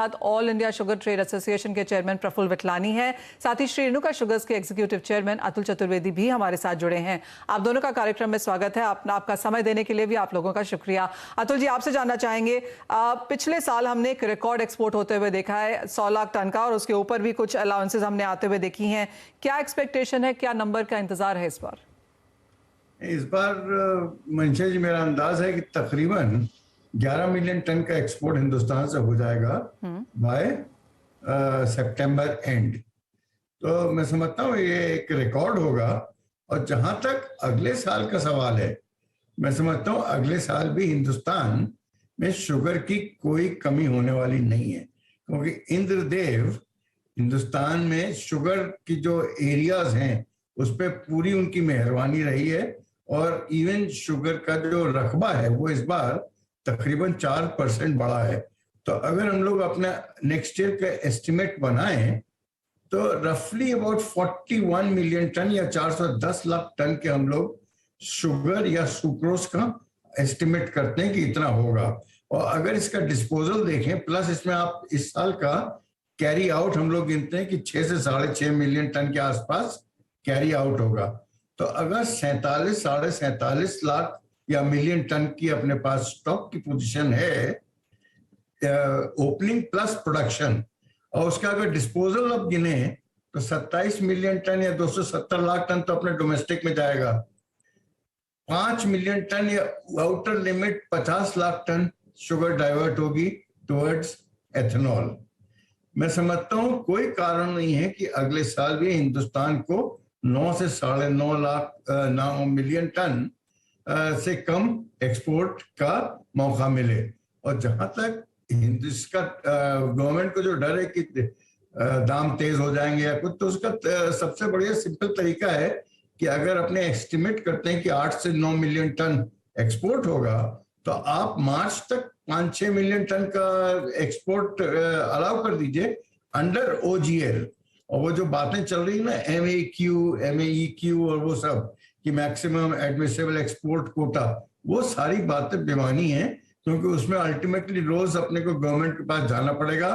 साथ all India sugar trade association के chairman Praful विटलानी हैं। साथ ही श्री रेणुका शुगर्स के एग्जीक्यूटिव चेयरमैन अतुल चतुर्वेदी भी हमारे साथ जुड़े हैं। आप दोनों का कार्यक्रम में स्वागत है। आपका समय देने के लिए भी आप लोगों का शुक्रिया। अतुल जी, आपसे जानना चाहेंगे, पिछले साल हमने एक रिकॉर्ड एक्सपोर्ट होते हुए देखा है 100 लाख टन का, और उसके ऊपर भी कुछ अलाउंसेस हमने आते हुए देखी हैं। क्या एक्सपेक्टेशन है, क्या नंबर का इंतजार है इस बार? इस बार मंशा जी, मेरा अंदाज है कि तकरीबन 11 मिलियन टन का एक्सपोर्ट हिंदुस्तान से हो जाएगा बाय सितंबर एंड। तो मैं समझता हूँ ये एक रिकॉर्ड होगा। और जहां तक अगले साल का सवाल है, मैं समझता हूँ अगले साल भी हिंदुस्तान में शुगर की कोई कमी होने वाली नहीं है, क्योंकि इंद्रदेव हिंदुस्तान में शुगर की जो एरियाज हैं उस पर पूरी उनकी मेहरबानी रही है। और इवन शुगर का जो रकबा है वो इस बार तकरीबन 4% बढ़ा है। तो अगर हम लोग अपना नेक्स्ट ईयर का एस्टिमेट बनाएं तो रफली अबाउट 41 मिलियन टन या 410 लाख टन के हम लोग शुगर या सुक्रोज का एस्टिमेट करते हैं कि इतना होगा। और अगर इसका डिस्पोजल देखें प्लस इसमें आप इस साल का कैरी आउट हम लोग गिनते हैं कि 6 से 6.5 मिलियन टन के आसपास कैरी आउट होगा। तो अगर 47-47.5 लाख या मिलियन टन की अपने पास स्टॉक की पोजीशन है, ओपनिंग प्लस प्रोडक्शन, और उसका अगर डिस्पोजल अब गिने तो 27 मिलियन टन या 270 लाख टन तो अपने डोमेस्टिक में जाएगा। 5 मिलियन टन या outer limit 50 lakh ton sugar divert होगी टुवर्ड्स एथेनॉल। मैं समझता हूं कोई कारण नहीं है कि अगले साल भी हिंदुस्तान को 9 से 9.5 मिलियन टन से कम एक्सपोर्ट का मौका मिले। और जहां तक इसका गवर्नमेंट को जो डर है कि दाम तेज हो जाएंगे या कुछ, तो उसका सबसे बढ़िया सिंपल तरीका है कि अगर अपने एस्टिमेट करते हैं कि 8 से 9 मिलियन टन एक्सपोर्ट होगा तो आप मार्च तक 5-6 मिलियन टन का एक्सपोर्ट अलाउ कर दीजिए अंडर ओजीएल। और वो जो बातें चल रही है ना, एमएईक्यू और वो सब कि मैक्सिमम एडमिसिबल एक्सपोर्ट कोटा, वो सारी बातें बेमानी हैं, क्योंकि उसमें अल्टीमेटली रोज अपने को गवर्नमेंट के पास जाना पड़ेगा।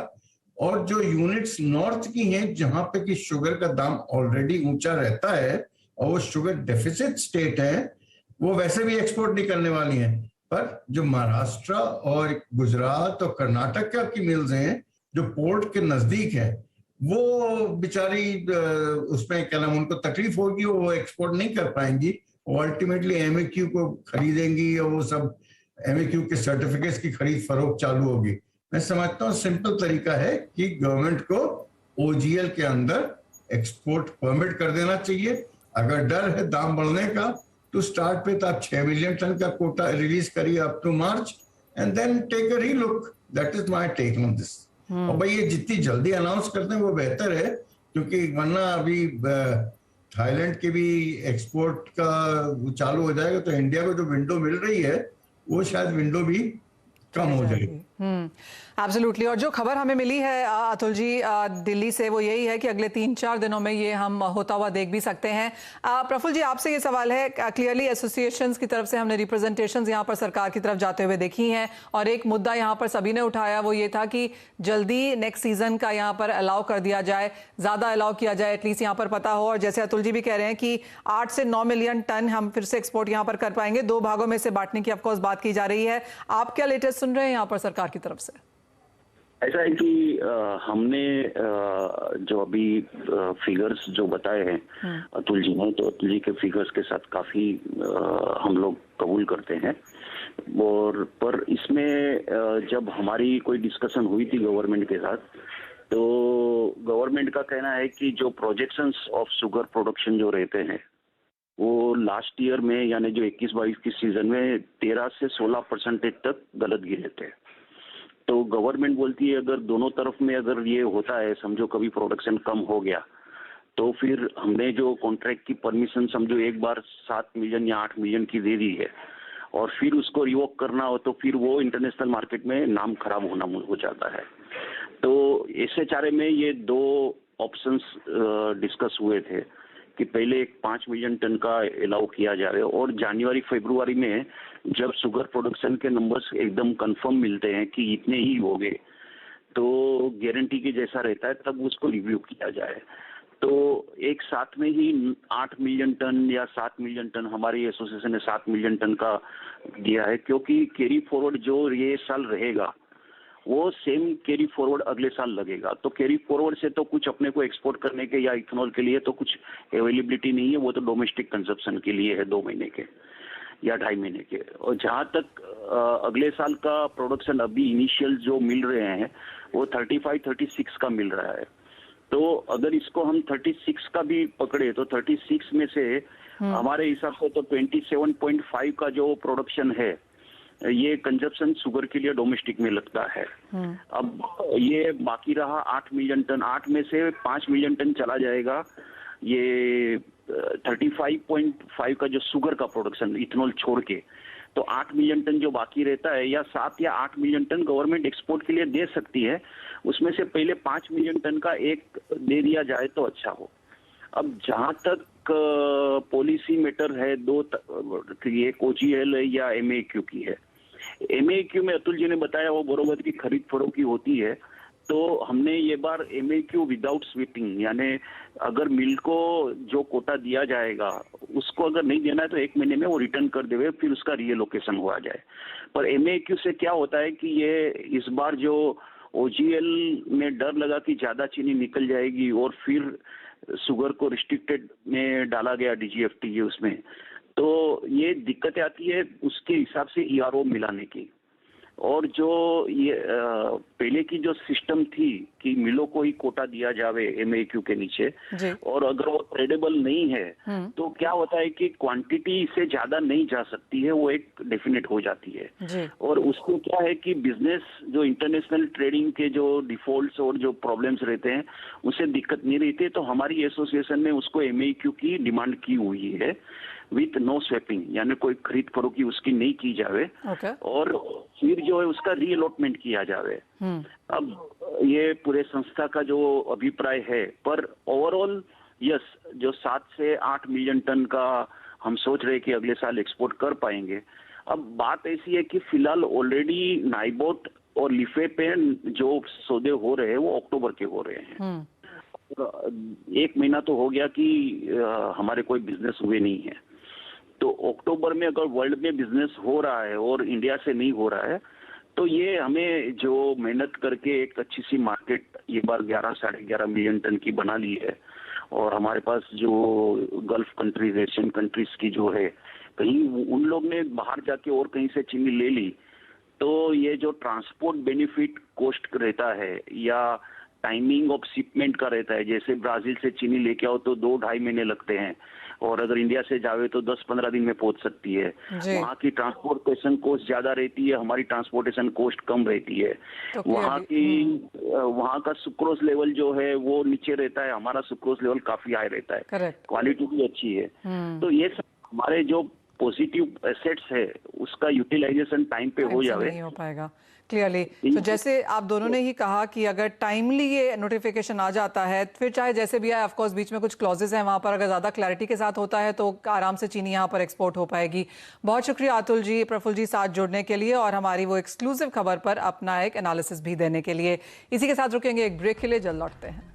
और जो यूनिट्स नॉर्थ की हैं जहां पे कि शुगर का दाम ऑलरेडी ऊंचा रहता है और वो शुगर डेफिसिट स्टेट है, वो वैसे भी एक्सपोर्ट नहीं करने वाली हैं। पर जो महाराष्ट्र और गुजरात और कर्नाटक की मिल्स हैं जो पोर्ट के नजदीक है, वो बेचारी उसमें क्या नाम, उनको तकलीफ होगी, वो एक्सपोर्ट नहीं कर पाएंगी। वो अल्टीमेटली एमएक्यू को खरीदेंगी और वो सब एमएक्यू के सर्टिफिकेट्स की खरीद फरोख्त चालू होगी। मैं समझता हूँ सिंपल तरीका है कि गवर्नमेंट को ओजीएल के अंदर एक्सपोर्ट परमिट कर देना चाहिए। अगर डर है दाम बढ़ने का तो स्टार्ट पे तो आप 6 मिलियन टन का कोटा रिलीज करिए up to March and then take a relook. That is my take on this. और भाई ये जितनी जल्दी अनाउंस करते हैं वो बेहतर है, क्योंकि वरना अभी थाईलैंड के भी एक्सपोर्ट का चालू हो जाएगा तो इंडिया को जो विंडो मिल रही है वो शायद विंडो भी कम हो जाएगी। एब्सोल्युटली। और जो खबर हमें मिली है अतुल जी दिल्ली से, वो यही है कि अगले 3-4 दिनों में ये हम होता हुआ देख भी सकते हैं। प्रफुल्ल जी, आपसे ये सवाल है, क्लियरली एसोसिएशंस की तरफ से हमने रिप्रेजेंटेशंस यहाँ पर सरकार की तरफ जाते हुए देखी हैं, और एक मुद्दा यहाँ पर सभी ने उठाया वो ये था कि जल्दी नेक्स्ट सीजन का यहाँ पर अलाउ कर दिया जाए, ज़्यादा अलाउ किया जाए, एटलीस्ट यहाँ पर पता हो। और जैसे अतुल जी भी कह रहे हैं कि 8 से 9 मिलियन टन हम फिर से एक्सपोर्ट यहाँ पर कर पाएंगे, 2 भागों में से बांटने की ऑफकोर्स बात की जा रही है। आप क्या लेटेस्ट सुन रहे हैं यहाँ पर सरकार की तरफ से? ऐसा है कि हमने जो अभी फिगर्स जो बताए हैं अतुल जी ने, तो अतुल जी के फिगर्स के साथ काफी हम लोग कबूल करते हैं। और पर इसमें जब हमारी कोई डिस्कशन हुई थी गवर्नमेंट के साथ, तो गवर्नमेंट का कहना है कि जो प्रोजेक्शंस ऑफ शुगर प्रोडक्शन जो रहते हैं वो लास्ट ईयर में यानी जो 21-22 की सीजन में 13 से 16% तक गलत गिरे थे। तो गवर्नमेंट बोलती है अगर दोनों तरफ में अगर ये होता है, समझो कभी प्रोडक्शन कम हो गया, तो फिर हमने जो कॉन्ट्रैक्ट की परमिशन समझो एक बार 7 मिलियन या 8 मिलियन की दे दी है, और फिर उसको रिवोक करना हो तो फिर वो इंटरनेशनल मार्केट में नाम खराब होना हो जाता है। तो ऐसे चारे में ये 2 ऑप्शंस डिस्कस हुए थे कि पहले एक 5 मिलियन टन का अलाउ किया जाए, और जनवरी-फरवरी में जब शुगर प्रोडक्शन के नंबर्स एकदम कंफर्म मिलते हैं कि इतने ही हो गए, तो गारंटी के जैसा रहता है, तब उसको रिव्यू किया जाए। तो एक साथ में ही 8 मिलियन टन या 7 मिलियन टन, हमारी एसोसिएशन ने 7 मिलियन टन का दिया है, क्योंकि कैरी फॉरवर्ड जो ये साल रहेगा वो सेम कैरी फॉरवर्ड अगले साल लगेगा। तो कैरी फॉरवर्ड से तो कुछ अपने को एक्सपोर्ट करने के या इथेनॉल के लिए तो कुछ अवेलेबिलिटी नहीं है, वो तो डोमेस्टिक कंजप्शन के लिए है 2 महीने के या 2.5 महीने के। और जहां तक अगले साल का प्रोडक्शन अभी इनिशियल जो मिल रहे हैं वो 35-36 का मिल रहा है। तो अगर इसको हम 36 का भी पकड़े तो 36 में से हमारे हिसाब से तो 27.5 का जो प्रोडक्शन है ये कंजप्शन शुगर के लिए डोमेस्टिक में लगता है। अब ये बाकी रहा 8 मिलियन टन, 8 में से 5 मिलियन टन चला जाएगा ये 35.5 का जो शुगर का प्रोडक्शन इथेनॉल छोड़ के। तो 8 मिलियन टन जो बाकी रहता है, या 7 या 8 मिलियन टन गवर्नमेंट एक्सपोर्ट के लिए दे सकती है, उसमें से पहले 5 मिलियन टन का एक दे दिया जाए तो अच्छा हो। अब जहां तक पॉलिसी मैटर है, ये OGL है या MAQ की है। MAQ में अतुल जी ने बताया वो बरोबर की खरीद फरोख्त होती है। तो हमने ये बार MAQ विदाउट स्वीपिंग, यानी अगर मिल को जो कोटा दिया जाएगा उसको अगर नहीं देना है तो 1 महीने में वो रिटर्न कर देवे, फिर उसका रीलोकेशन हुआ जाए। पर MAQ से क्या होता है कि ये इस बार जो OGL में डर लगा कि ज्यादा चीनी निकल जाएगी और फिर शुगर को रिस्ट्रिक्टेड में डाला गया DGFT उसमें, तो ये दिक्कतें आती है उसके हिसाब से ERO मिलाने की। और जो ये पहले की जो सिस्टम थी कि मिलों को ही कोटा दिया जावे MAQ के नीचे, और अगर वो ट्रेडेबल नहीं है तो क्या होता है कि क्वांटिटी से ज्यादा नहीं जा सकती है, वो एक डेफिनेट हो जाती है। और उसको क्या है कि बिजनेस जो इंटरनेशनल ट्रेडिंग के जो डिफॉल्ट्स और जो प्रॉब्लम्स रहते हैं उससे दिक्कत नहीं रहती है। तो हमारी एसोसिएशन ने उसको MAQ की डिमांड की हुई है विथ नो स्वैपिंग, यानी कोई खरीद फरोख्त उसकी नहीं की जावे। और फिर जो है उसका रीअलॉटमेंट किया जावे। अब ये पूरे संस्था का जो अभिप्राय है, पर ओवरऑल यस, जो 7 से 8 मिलियन टन का हम सोच रहे कि अगले साल एक्सपोर्ट कर पाएंगे। अब बात ऐसी है कि फिलहाल ऑलरेडी नाइबोट और लिफे पे जो सौदे हो रहे हैं वो अक्टूबर के हो रहे हैं। 1 महीना तो हो गया कि हमारे कोई बिजनेस हुए नहीं है। तो अक्टूबर में अगर वर्ल्ड में बिजनेस हो रहा है और इंडिया से नहीं हो रहा है, तो ये हमें जो मेहनत करके एक अच्छी सी मार्केट ये बार 11-11.5 मिलियन टन की बना ली है, और हमारे पास जो गल्फ कंट्रीज, एशियन कंट्रीज की जो है, कहीं उन लोग ने बाहर जाके और कहीं से चीनी ले ली, तो ये जो ट्रांसपोर्ट बेनिफिट कॉस्ट रहता है या टाइमिंग ऑफ शिपमेंट का रहता है, जैसे ब्राजील से चीनी लेके आओ तो 2-2.5 महीने लगते हैं, और अगर इंडिया से जावे तो 10-15 दिन में पहुंच सकती है। वहाँ की ट्रांसपोर्टेशन कॉस्ट ज्यादा रहती है, हमारी ट्रांसपोर्टेशन कॉस्ट कम रहती है। तो वहाँ का सुक्रोज लेवल जो है वो नीचे रहता है, हमारा सुक्रोज लेवल काफी हाई रहता है, क्वालिटी भी अच्छी है। तो ये सब हमारे जो पॉजिटिव एसेट्स है उसका यूटिलाइजेशन टाइम पे हो जावे, नहीं हो पाएगा क्लियरली। तो जैसे आप दोनों ने ही कहा कि अगर टाइमली ये नोटिफिकेशन आ जाता है, फिर चाहे जैसे भी आए, ऑफ कोर्स बीच में कुछ क्लॉजेस हैं वहां पर, अगर ज्यादा क्लैरिटी के साथ होता है तो आराम से चीनी यहाँ पर एक्सपोर्ट हो पाएगी। बहुत शुक्रिया अतुल जी, प्रफुल्ल जी साथ जुड़ने के लिए और हमारी वो एक्सक्लूसिव खबर पर अपना एक एनालिसिस भी देने के लिए। इसी के साथ रुकेंगे एक ब्रेक के लिए, जल्द लौटते हैं।